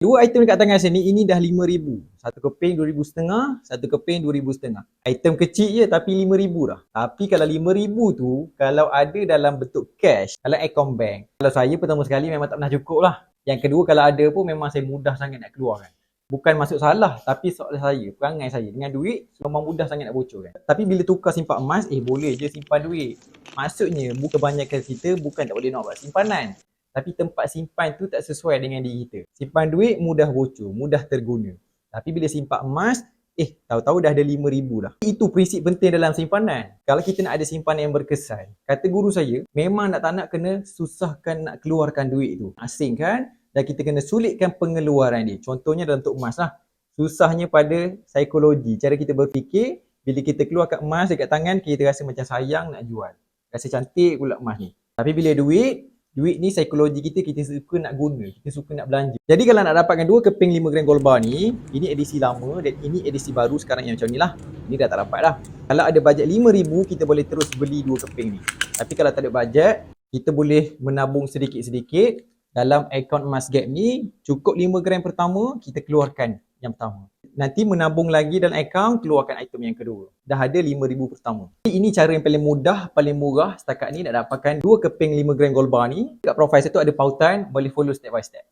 Dua item dekat tangan sini, ini dah 5,000. Satu keping 2,500, satu keping 2,500. Item kecil je tapi 5,000 dah. Tapi kalau 5,000 tu, kalau ada dalam bentuk cash, dalam akaun bank, kalau saya pertama sekali memang tak pernah cukup lah. Yang kedua, kalau ada pun memang saya mudah sangat nak keluarkan. Bukan maksud salah, tapi soal saya, perangai saya. Dengan duit, memang mudah sangat nak bocorkan. Tapi bila tukar simpan emas, boleh je simpan duit. Maksudnya, kebanyakan kita bukan tak boleh nak buat simpanan. Tapi tempat simpan tu tak sesuai dengan diri kita. Simpan duit mudah bocor, mudah terguna. Tapi bila simpan emas, tahu-tahu dah ada 5,000 dah. Itu prinsip penting dalam simpanan. Kalau kita nak ada simpanan yang berkesan, kata guru saya, memang nak tak nak kena susahkan nak keluarkan duit tu. Asing kan? Dan kita kena sulitkan pengeluaran dia. Contohnya dalam untuk emas lah. Susahnya pada psikologi. Cara kita berfikir, bila kita keluarkan emas dekat tangan, kita rasa macam sayang nak jual. Rasa cantik pula emas ni. Tapi bila duit ni psikologi kita suka nak guna, kita suka nak belanja. Jadi kalau nak dapatkan dua keping 5 gram gold bar ni, ini edisi lama dan ini edisi baru sekarang yang macam ni lah. Ini dah tak dapat dah. Kalau ada bajet 5,000, kita boleh terus beli dua keping ni. Tapi kalau tak ada bajet, kita boleh menabung sedikit-sedikit. Dalam akaun emas gap ni, cukup 5 gram pertama, kita keluarkan yang pertama. Nanti menabung lagi dalam akaun, keluarkan item yang kedua. Dah ada 5,000 pertama. Ini cara yang paling mudah, paling murah setakat ni nak dapatkan 2 keping 5 gram gold bar ni. Kat profile saya tu ada pautan, boleh follow step by step.